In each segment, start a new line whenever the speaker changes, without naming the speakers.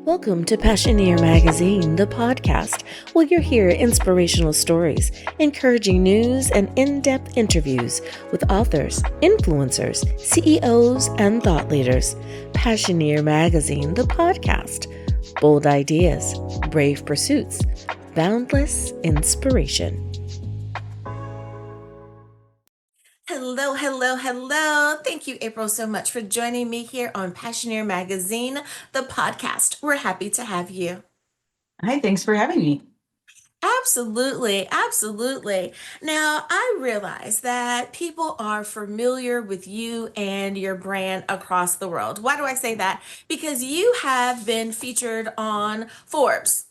Welcome to Passioneer Magazine, the podcast, where you'll hear inspirational stories, encouraging news, and in-depth interviews with authors, influencers, CEOs, and thought leaders. Passioneer Magazine, the podcast. Bold ideas, brave pursuits, boundless inspiration. Hello, hello, hello. Thank you, April, so much for joining me here on Passioneer Magazine, the podcast. We're happy to have you.
Hi, thanks for having me.
Absolutely, absolutely. Now, I realize that people are familiar with you and your brand across the world. Why do I say that? Because you have been featured on Forbes,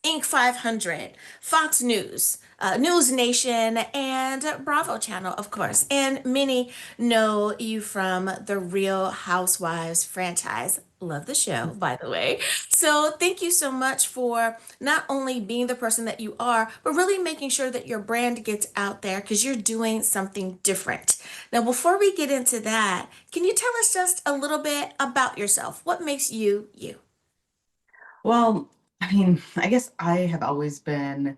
Inc. 500, Fox News, News Nation, and Bravo Channel, of course. And many know you from the Real Housewives franchise. Love the show, by the way. So, thank you so much for not only being the person that you are, but really making sure that your brand gets out there because you're doing something different. Now, before we get into that, can you tell us just a little bit about yourself? What makes you you?
Well, I guess I have always been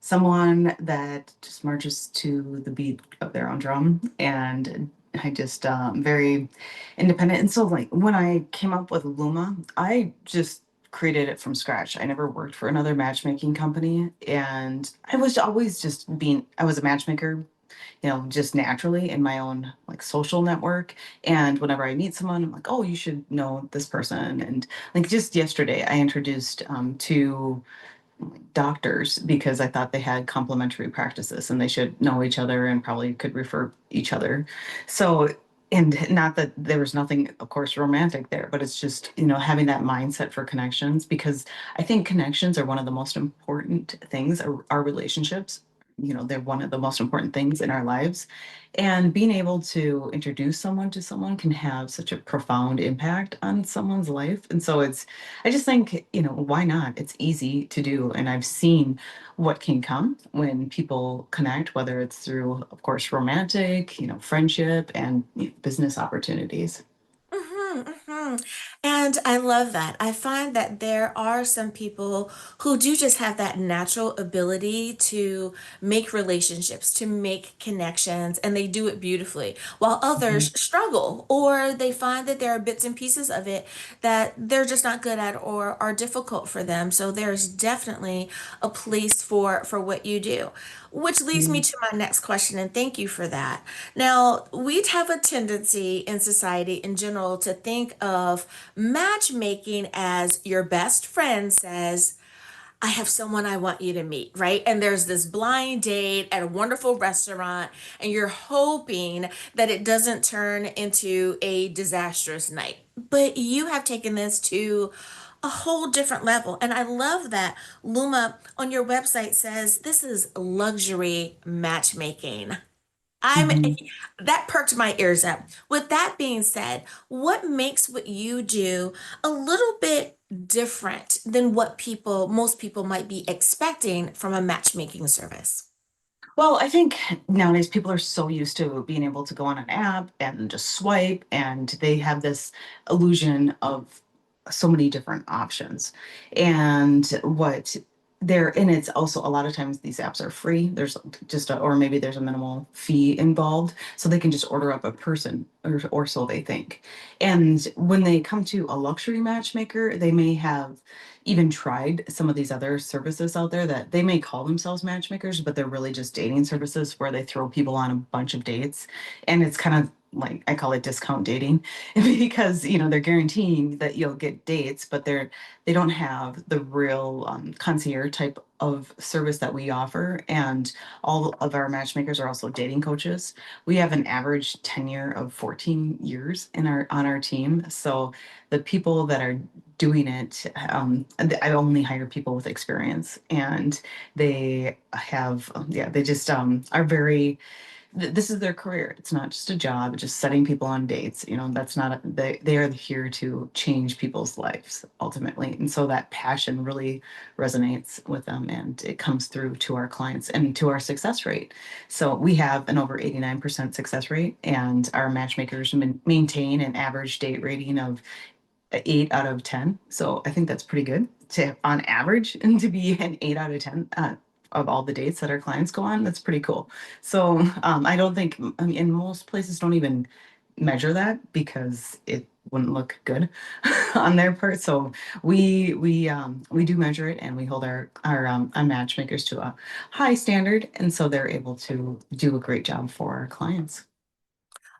someone that just marches to the beat of their own drum, and I just very independent. And so, like when I came up with Luma, I just created it from scratch. I never worked for another matchmaking company, and I was always just being. I was a matchmaker, just naturally in my own like social network. And whenever I meet someone, I'm like, oh, you should know this person. And like just yesterday, I introduced two doctors because I thought they had complementary practices and they should know each other and probably could refer each other. So, and not that there was nothing, of course, romantic there, but it's just, having that mindset for connections because I think connections are one of the most important things, our relationships. They're one of the most important things in our lives. And being able to introduce someone to someone can have such a profound impact on someone's life. And so I just think, why not? It's easy to do. And I've seen what can come when people connect, whether it's through, of course, romantic, friendship and business opportunities.
And I love that. I find that there are some people who do just have that natural ability to make relationships, to make connections, and they do it beautifully, while
Mhm.
others struggle or they find that there are bits and pieces of it that they're just not good at or are difficult for them. So there's definitely a place for what you do. Which leads me to my next question, and thank you for that. Now, we'd have a tendency in society in general to think of matchmaking as your best friend says, I have someone I want you to meet, right? And there's this blind date at a wonderful restaurant, and you're hoping that it doesn't turn into a disastrous night. But you have taken this to a whole different level. And I love that Luma on your website says this is luxury matchmaking. I'm
Mhm.
that perked my ears up. With that being said, what makes what you do a little bit different than what most people might be expecting from a matchmaking service?
Well, I think nowadays people are so used to being able to go on an app and just swipe, and they have this illusion of so many different options. And what and it's also a lot of times these apps are free. There's or maybe there's a minimal fee involved, so they can just order up a person, or so they think. And when they come to a luxury matchmaker, they may have even tried some of these other services out there that they may call themselves matchmakers, but they're really just dating services where they throw people on a bunch of dates. And it's kind of like I call it discount dating because they're guaranteeing that you'll get dates, but they don't have the real concierge type of service that we offer. And all of our matchmakers are also dating coaches. We have an average tenure of 14 years on our team. So the people that are doing it, I only hire people with experience, and they have, yeah, they just are very this is their career. It's not just a job, just setting people on dates. That's not, they are here to change people's lives ultimately. And so that passion really resonates with them and it comes through to our clients and to our success rate. So we have an over 89% success rate, and our matchmakers maintain an average date rating of 8 out of 10. So I think that's pretty good to, on average, and to be an 8 out of 10 of all the dates that our clients go on. That's pretty cool. So I don't think, I mean, in most places don't even measure that because it wouldn't look good on their part. So we do measure it, and we hold our matchmakers to a high standard, and so they're able to do a great job for our clients.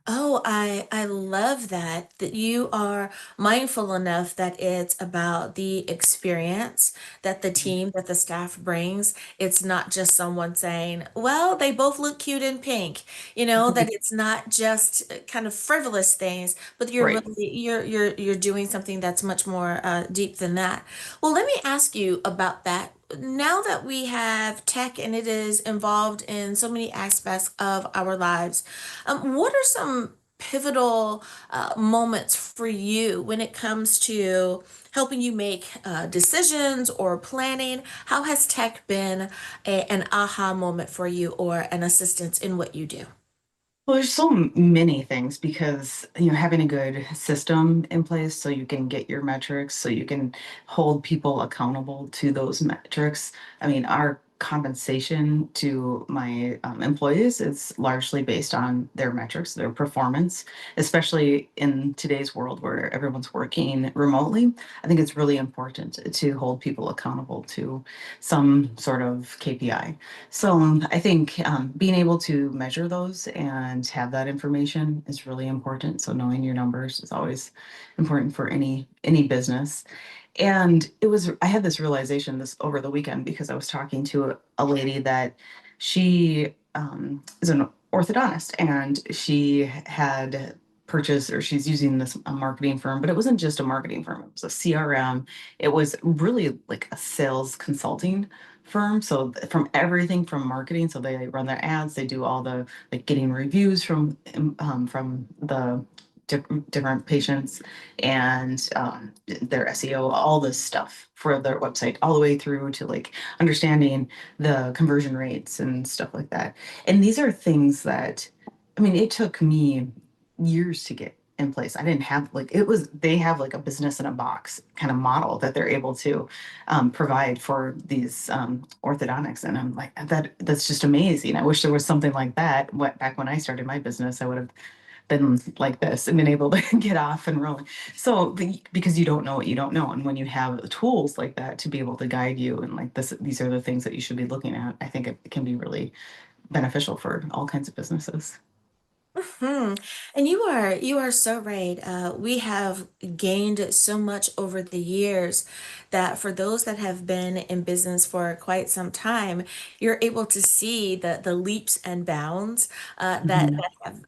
Oh, I love that you are mindful enough that it's about the experience that the team, that the staff brings. It's not just someone saying, "Well, they both look cute in pink." That it's not just kind of frivolous things, but you're
Right.
really you're doing something that's much more deep than that. Well, let me ask you about that. Now that we have tech and it is involved in so many aspects of our lives, what are some pivotal moments for you when it comes to helping you make decisions or planning? How has tech been an aha moment for you or an assistance in what you do?
Well, there's so many things because, having a good system in place so you can get your metrics, so you can hold people accountable to those metrics. I mean, our compensation to my employees is largely based on their metrics, their performance, especially in today's world where everyone's working remotely. I think it's really important to hold people accountable to some sort of KPI. So I think being able to measure those and have that information is really important. So knowing your numbers is always important for any business. And I had this realization this over the weekend because I was talking to a lady that she is an orthodontist, and she had purchased, or she's using this a marketing firm, but it wasn't just a marketing firm, it was a CRM. It was really like a sales consulting firm. So from everything from marketing, so they run their ads, they do all the like getting reviews from the different patients, and their SEO, all this stuff for their website, all the way through to like understanding the conversion rates and stuff like that. And these are things that, I mean, it took me years to get in place. I didn't have like, they have like a business in a box kind of model that they're able to provide for these orthodontics. And I'm like, that's just amazing. I wish there was something like that. Back when I started my business, I would have been like this and been able to get off and rolling. So because you don't know what you don't know, and when you have tools like that to be able to guide you and like this, these are the things that you should be looking at. I think it can be really beneficial for all kinds of businesses.
Hmm. And you are so right. We have gained so much over the years that for those that have been in business for quite some time, you're able to see the leaps and bounds
Mhm.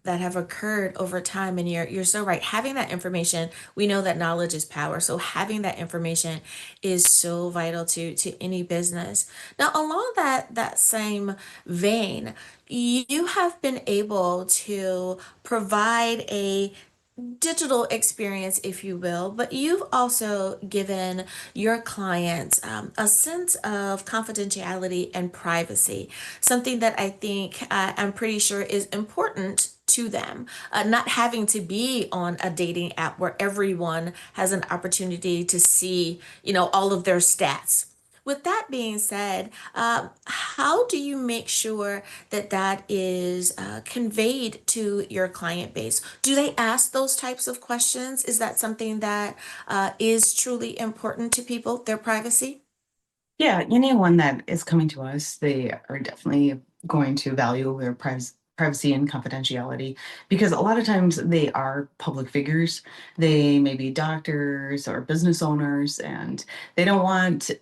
that have occurred over time. And you're so right. Having that information, we know that knowledge is power. So having that information is so vital to any business. Now, along that same vein, you have been able to provide a digital experience, if you will, but you've also given your clients a sense of confidentiality and privacy, something that I think I'm pretty sure is important to them. Not having to be on a dating app where everyone has an opportunity to see, all of their stats. With that being said, how do you make sure that that is conveyed to your client base? Do they ask those types of questions? Is that something that is truly important to people, their privacy?
Yeah, anyone that is coming to us, they are definitely going to value their privacy and confidentiality, because a lot of times they are public figures. They may be doctors or business owners, and they don't want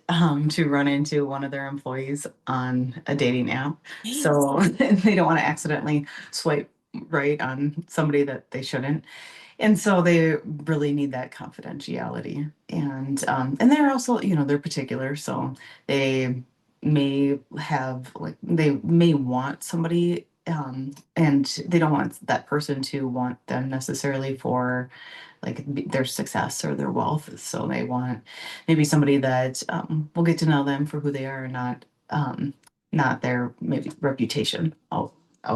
to run into one of their employees on a dating app.
Yes.
So they don't want to accidentally swipe right on somebody that they shouldn't. And so they really need that confidentiality. And they're also, they're particular. So they may have like they may want somebody and they don't want that person to want them necessarily for like their success or their wealth. So they want maybe somebody that will get to know them for who they are and not their maybe reputation out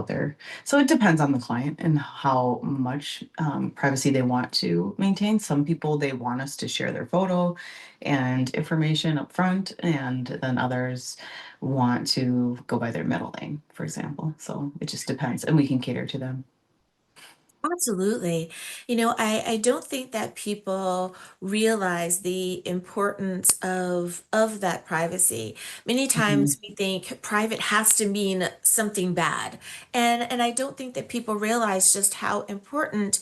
there. So it depends on the client and how much privacy they want to maintain. Some people they want us to share their photo and information up front, and then others want to go by their middle name, for example. So it just depends, and we can cater to them.
Absolutely. I don't think that people realize the importance of that privacy. Many
Mhm.
times we think private has to mean something bad. And I don't think that people realize just how important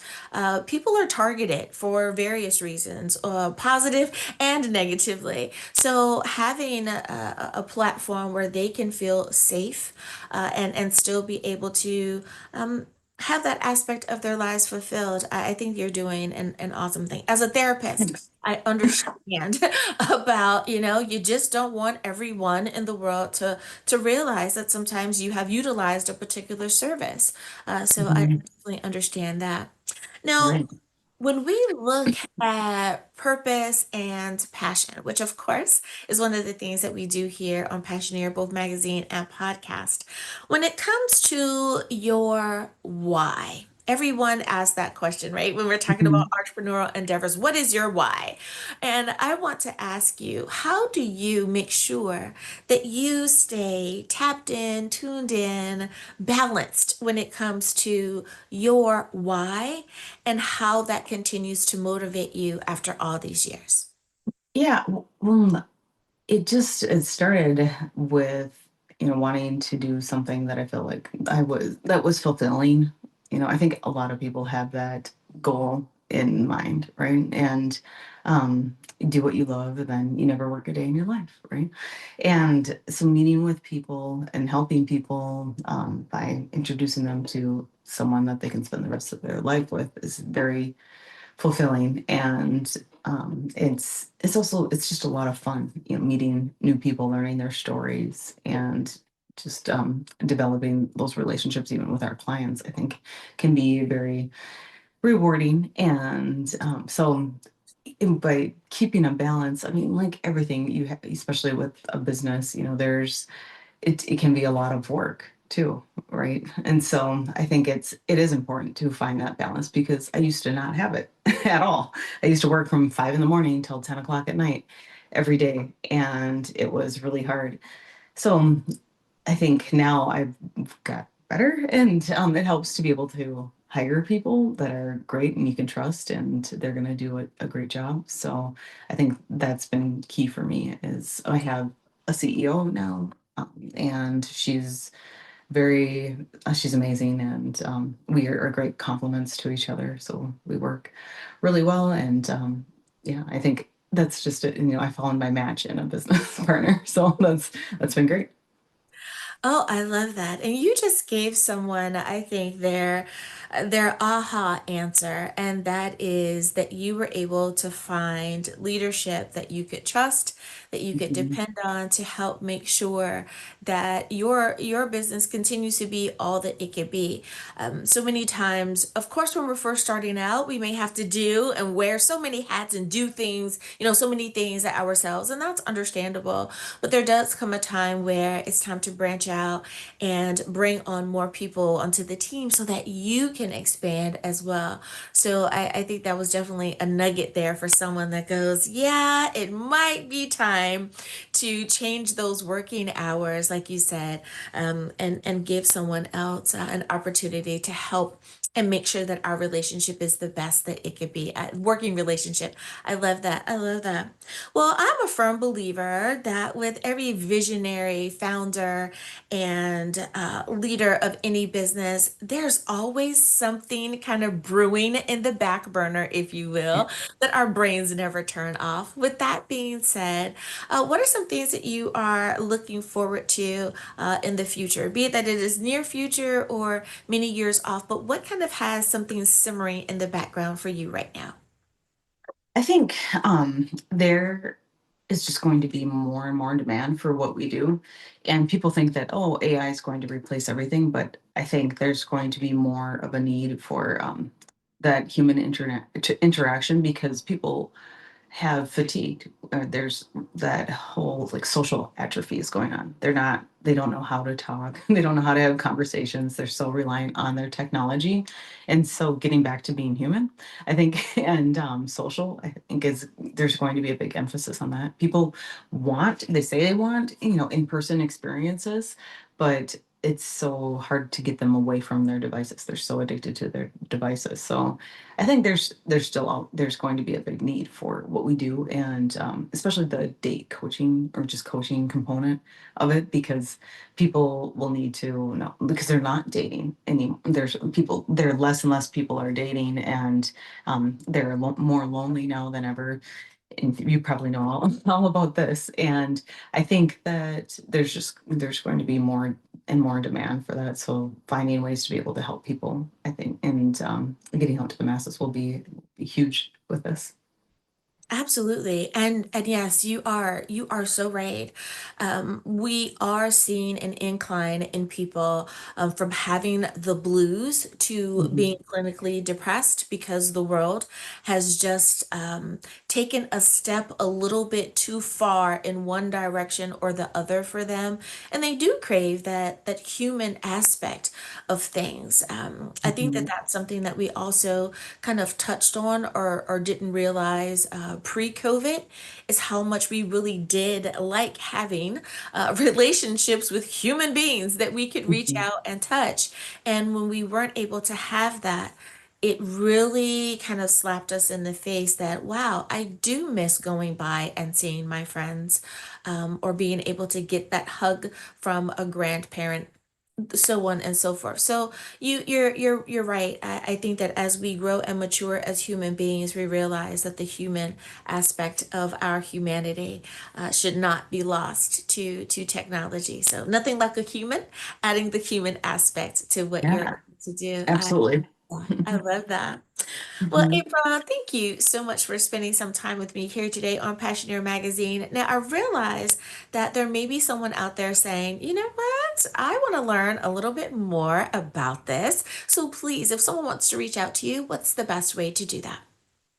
people are targeted for various reasons, positive and negatively. So having a platform where they can feel safe and still be able to have that aspect of their lives fulfilled, I think you're doing an awesome thing. As a therapist,
Thanks.
I understand about, you just don't want everyone in the world to realize that sometimes you have utilized a particular service. So I
Mhm.
definitely understand that. Now,
Right.
when we look at purpose and passion, which of course is one of the things that we do here on Passioneer, both magazine and podcast, when it comes to your why, everyone asks that question, right? When we're talking about
Mhm.
entrepreneurial endeavors, what is your why? And I want to ask you, how do you make sure that you stay tapped in, tuned in, balanced when it comes to your why and how that continues to motivate you after all these years?
Yeah, it started with wanting to do something that I feel like that was fulfilling. I think a lot of people have that goal in mind, right? And do what you love, and then you never work a day in your life, right? And so meeting with people and helping people by introducing them to someone that they can spend the rest of their life with is very fulfilling, and it's also it's just a lot of fun, meeting new people, learning their stories, and just developing those relationships even with our clients, I think can be very rewarding. And by keeping a balance, I mean, like everything you have, especially with a business, there's it can be a lot of work too, right? And so I think it is important to find that balance, because I used to not have it at all. I used to work from 5 in the morning till 10 o'clock at night every day, and it was really hard. So I think now I've got better, and it helps to be able to hire people that are great and you can trust, and they're going to do a great job. So I think that's been key for me. Is I have a CEO now, and she's amazing, and we are great complements to each other. So we work really well, and yeah, I think that's just it. I found my match in a business partner, so that's been great.
Oh, I love that. And you just gave someone, I think, their aha answer, and that is that you were able to find leadership that you could trust, that you could
Mhm.
depend on to help make sure that your business continues to be all that it could be. So many times, of course, when we're first starting out, we may have to do and wear so many hats and do things, so many things ourselves, and that's understandable. But there does come a time where it's time to branch out and bring on more people onto the team so that you can expand as well. So I think that was definitely a nugget there for someone that goes, yeah, it might be time to change those working hours, like you said, and give someone else an opportunity to help and make sure that our relationship is the best that it could be. Working relationship. I love that. I love that. Well, I'm a firm believer that with every visionary founder and leader of any business, there's always something kind of brewing in the back burner, if you will, that our brains never turn off. With that being said, what are some things that you are looking forward to in the future? Be it that it is near future or many years off, but what kind of has something simmering in the background for you right now?
I think there. is just going to be more and more in demand for what we do. And people think that, oh, AI is going to replace everything, but I think there's going to be more of a need for that human interaction because people have fatigue. There's that whole like social atrophy is going on. They don't know how to talk. They don't know how to have conversations. They're so reliant on their technology. And so getting back to being human, I think, and social, I think there's going to be a big emphasis on that. People they say they want, in-person experiences, but it's so hard to get them away from their devices. They're so addicted to their devices. So I think there's going to be a big need for what we do, and especially the date coaching or just coaching component of it, because people will need to know because they're not dating anymore. There less and less people are dating, and they're more lonely now than ever. And you probably know all about this. And I think that there's going to be more and more demand for that. So finding ways to be able to help people, I think, and getting out to the masses will be huge with this.
Absolutely. And yes, you are so right. We are seeing an incline in people from having the blues to
Mhm.
being clinically depressed because the world has just taken a step a little bit too far in one direction or the other for them. And they do crave that human aspect of things. I think that
Mhm.
that's something that we also kind of touched on or didn't realize pre-COVID is how much we really did like having relationships with human beings that we could reach
Mhm.
out and touch. And when we weren't able to have that, it really kind of slapped us in the face that, wow, I do miss going by and seeing my friends, or being able to get that hug from a grandparent, so on and so forth. So you're right. I think that as we grow and mature as human beings, we realize that the human aspect of our humanity should not be lost to technology. So nothing like a human adding the human aspect to what you're
Yeah,
able to do.
absolutely.
I love that. Well,
Mhm.
April, thank you so much for spending some time with me here today on Passioneer Magazine. Now, I realize that there may be someone out there saying, you know what? I want to learn a little bit more about this. So please, if someone wants to reach out to you, what's the best way to do that?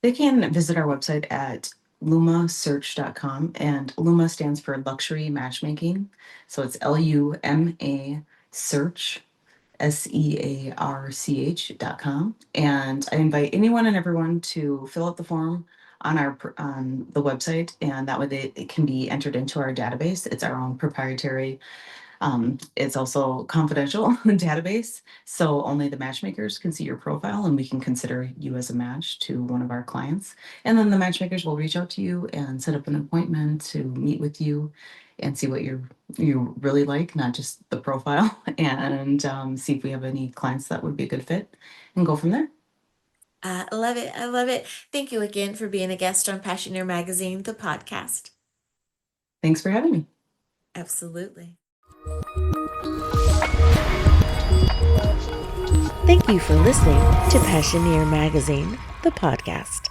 They can visit our website at lumasearch.com, and LUMA stands for Luxury Matchmaking. So it's LUMA search, SEARCH.com. And I invite anyone and everyone to fill out the form on the website, and that way it can be entered into our database. It's our own proprietary, it's also confidential database, so only the matchmakers can see your profile, and we can consider you as a match to one of our clients. And then the matchmakers will reach out to you and set up an appointment to meet with you and see what you really like, not just the profile, and see if we have any clients that would be a good fit, and go from there.
I love it. I love it. Thank you again for being a guest on Passioneer Magazine, the podcast.
Thanks for having me.
Absolutely. Thank you for listening to Passioneer Magazine, the podcast.